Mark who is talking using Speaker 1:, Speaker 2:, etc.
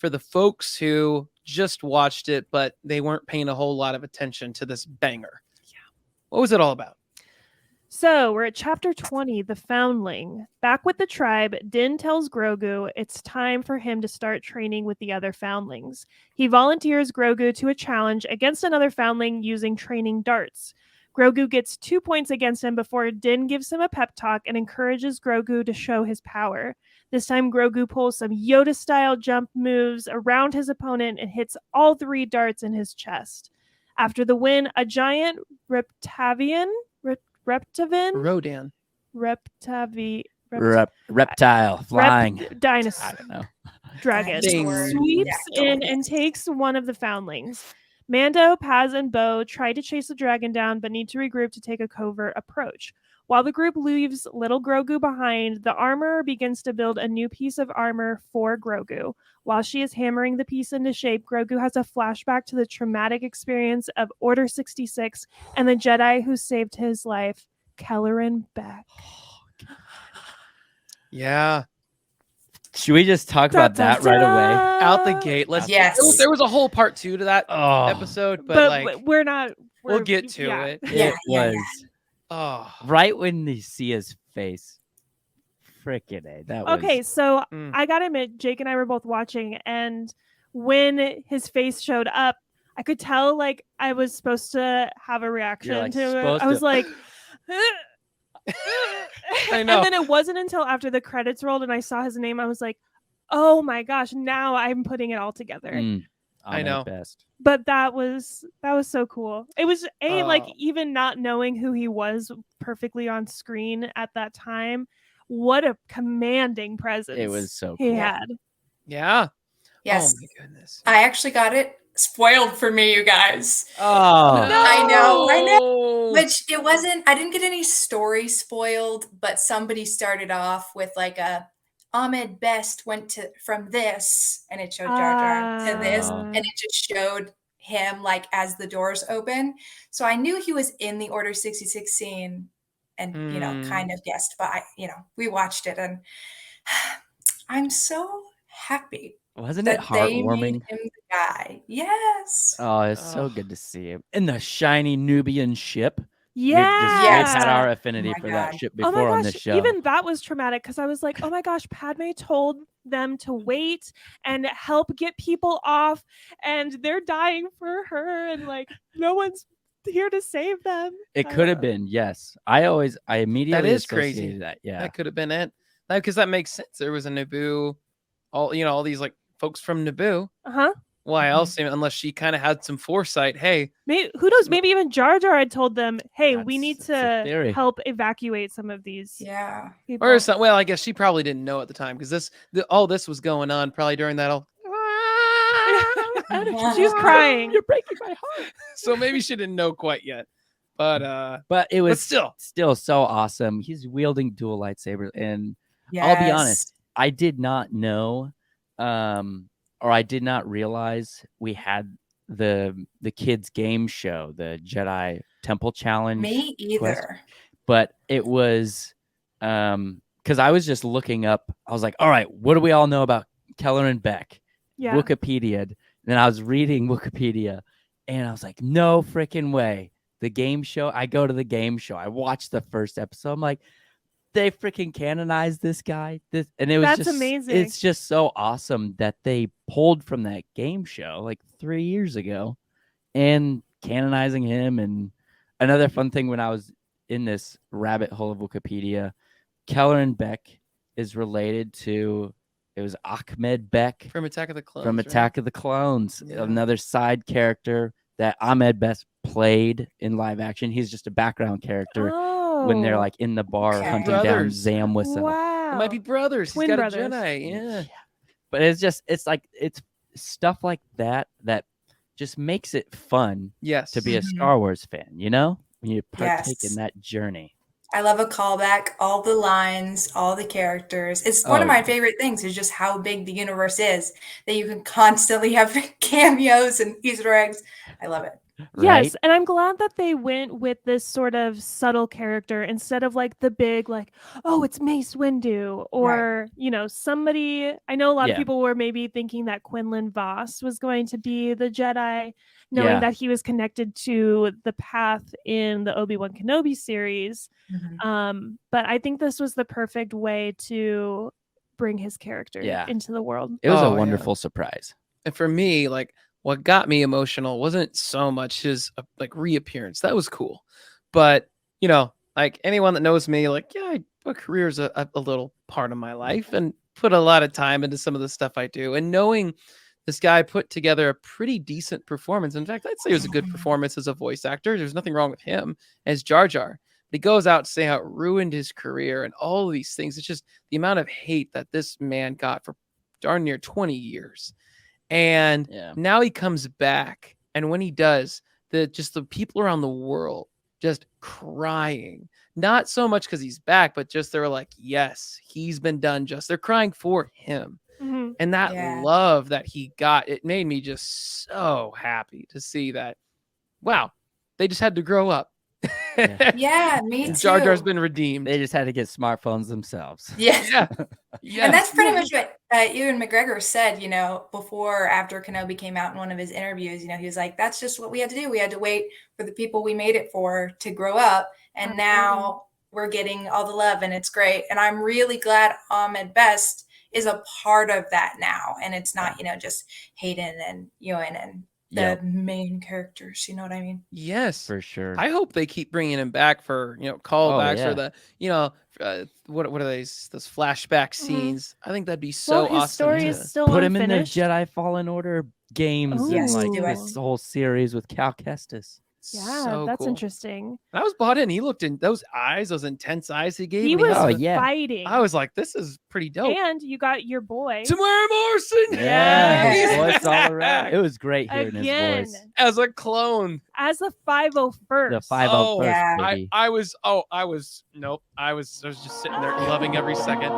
Speaker 1: for the folks who just watched it, but they weren't paying a whole lot of attention to this banger. Yeah. What was it all about?
Speaker 2: So we're at chapter 20, The Foundling. Back with the tribe, Din tells Grogu it's time for him to start training with the other foundlings. He volunteers Grogu to a challenge against another foundling using training darts. Grogu gets 2 points against him before Din gives him a pep talk and encourages Grogu to show his power. This time, Grogu pulls some Yoda-style jump moves around his opponent and hits all 3 darts in his chest. After the win, a giant Reptilian
Speaker 1: Rodan.
Speaker 3: Reptile flying
Speaker 2: dinosaur.
Speaker 3: I don't know.
Speaker 2: Dragon
Speaker 1: Dinosaur.
Speaker 2: sweeps in and takes one of the foundlings. Mando, Paz, and Bo try to chase the dragon down, but need to regroup to take a covert approach. While the group leaves little Grogu behind, the armorer begins to build a new piece of armor for Grogu. While she is hammering the piece into shape, Grogu has a flashback to the traumatic experience of Order 66 and the Jedi who saved his life, Kelleran Beq.
Speaker 1: Yeah.
Speaker 3: Should we just talk about that right away?
Speaker 1: Out the gate. Let's.
Speaker 4: Yes.
Speaker 1: There was a whole part 2 to that episode, but like
Speaker 2: we're not.
Speaker 1: we'll get to it.
Speaker 3: It was right when you see his face. Frickin' A. That was
Speaker 2: okay. So I gotta admit, Jake and I were both watching, and when his face showed up, I could tell like I was supposed to have a reaction to it. I was like.
Speaker 1: I know.
Speaker 2: And then it wasn't until after the credits rolled and I saw his name, I was like, oh my gosh, now I'm putting it all together.
Speaker 1: I know.
Speaker 3: Best.
Speaker 2: But that was so cool. It was like even not knowing who he was perfectly on screen at that time. What a commanding presence.
Speaker 3: It was so
Speaker 2: he
Speaker 3: cool.
Speaker 2: had.
Speaker 1: Yeah.
Speaker 4: Yes.
Speaker 1: Oh my goodness.
Speaker 4: I actually got it spoiled for me, you guys.
Speaker 3: Oh.
Speaker 1: No.
Speaker 4: I know. Which it wasn't, I didn't get any story spoiled, but somebody started off with like a Ahmed Best went from this, and it showed Jar Jar to this, and it just showed him like as the doors open. So I knew he was in the Order 66 scene and, you know, kind of guessed, but we watched it and I'm so happy.
Speaker 3: Wasn't it heartwarming?
Speaker 4: Him the guy. Yes.
Speaker 3: Oh, it's so good to see him in the shiny Nubian ship.
Speaker 2: Yeah.
Speaker 3: We've had our affinity for that ship before on this show.
Speaker 2: Even that was traumatic because I was like, oh my gosh, Padme told them to wait and help get people off, and they're dying for her, and like no one's here to save them.
Speaker 3: It could have been, yes. I immediately
Speaker 1: that is
Speaker 3: associated
Speaker 1: crazy.
Speaker 3: that. Yeah,
Speaker 1: that could have been it. Because that makes sense. There was a Naboo, all these like folks from Naboo. Why else? Unless she kind of had some foresight. Hey,
Speaker 2: who knows? Maybe even Jar Jar had told them, "Hey, we need
Speaker 3: a
Speaker 2: to
Speaker 3: theory.
Speaker 2: help evacuate some of these." People.
Speaker 1: Or something. Well, I guess she probably didn't know at the time because all this was going on probably during that all.
Speaker 2: She was crying.
Speaker 3: You're breaking my heart.
Speaker 1: So maybe she didn't know quite yet, but
Speaker 3: it was
Speaker 1: still
Speaker 3: so awesome. He's wielding dual lightsabers, and I'll be honest, I did not know, or I did not realize we had the kids game show, the Jedi Temple Challenge.
Speaker 4: Me either.
Speaker 3: Quest. But it was because I was just looking up. I was like, all right, what do we all know about Kelleran Beq?
Speaker 2: Yeah.
Speaker 3: Wikipedia. Then I was reading Wikipedia, and I was like, no freaking way. The game show. I go to the game show. I watched the first episode. I'm like, they freaking canonized this guy. And it was
Speaker 2: That's amazing.
Speaker 3: It's just so awesome that they pulled from that game show like 3 years ago and canonizing him. And another fun thing when I was in this rabbit hole of Wikipedia, Kelleran Beq is related to, it was Ahmed Beq
Speaker 1: from Attack of the Clones.
Speaker 3: From Attack of the Clones, another side character that Ahmed Best played in live action. He's just a background character when they're like in the bar hunting down Zam Whistle.
Speaker 2: Wow.
Speaker 1: It might be brothers.
Speaker 2: Twin
Speaker 1: He's got
Speaker 2: brothers.
Speaker 1: a Jedi. Yeah.
Speaker 3: But it's stuff like that just makes it fun to be a Star Wars fan, you know? When you partake in that journey.
Speaker 4: I love a callback, all the lines, all the characters. It's one of my favorite things is just how big the universe is, that you can constantly have cameos and Easter eggs. I love it.
Speaker 3: Right?
Speaker 2: Yes, and I'm glad that they went with this sort of subtle character instead of like the big like, oh, it's Mace Windu or, somebody. I know a lot of
Speaker 3: Yeah.
Speaker 2: people were maybe thinking that Quinlan Vos was going to be the Jedi, knowing
Speaker 3: Yeah.
Speaker 2: that he was connected to the path in the Obi-Wan Kenobi series. But I think this was the perfect way to bring his character into the world.
Speaker 3: It was a
Speaker 1: Oh, yeah.
Speaker 3: wonderful surprise.
Speaker 1: And for me, like what got me emotional wasn't so much his like reappearance. That was cool. But, like anyone that knows me, like, yeah, my career is a little part of my life and put a lot of time into some of the stuff I do. And knowing this guy put together a pretty decent performance. In fact, I'd say it was a good performance as a voice actor. There's nothing wrong with him as Jar Jar. But he goes out to say how it ruined his career and all of these things. It's just the amount of hate that this man got for darn near 20 years. And now he comes back. And when he does, the people around the world just crying. Not so much because he's back, but just they're like, yes, he's been done. They're crying for him. And that love that he got, it made me just so happy to see that, wow, they just had to grow up.
Speaker 4: Yeah, me too.
Speaker 1: Jar Jar's been redeemed.
Speaker 3: They just had to get smartphones themselves.
Speaker 4: Yes.
Speaker 1: Yeah.
Speaker 4: And that's pretty much what Ewan McGregor said, before or after Kenobi came out in one of his interviews. He was like, that's just what we had to do. We had to wait for the people we made it for to grow up. And now we're getting all the love and it's great. And I'm really glad Ahmed Best is a part of that now. And it's not, just Hayden and Ewan and the main characters, you know what I mean?
Speaker 1: Yes,
Speaker 3: for sure.
Speaker 1: I hope they keep bringing him back for callbacks or the what are those flashback scenes. I think that'd be so
Speaker 2: his
Speaker 1: awesome.
Speaker 2: Story is still
Speaker 3: put him in the
Speaker 2: unfinished.
Speaker 3: Jedi Fallen Order games and like this whole series with Cal Kestis.
Speaker 2: Yeah,
Speaker 1: so
Speaker 2: that's
Speaker 1: cool.
Speaker 2: interesting.
Speaker 1: I was bought in. He looked in those eyes, those intense eyes he gave me.
Speaker 2: He was fighting.
Speaker 1: I was like, this is pretty dope.
Speaker 2: And you got your boy.
Speaker 1: Tamara Morrison.
Speaker 3: Yeah, his voice all around. It was great hearing his voice.
Speaker 1: As a clone.
Speaker 2: As the 501st.
Speaker 3: The 501st,
Speaker 1: I was just sitting there loving every second.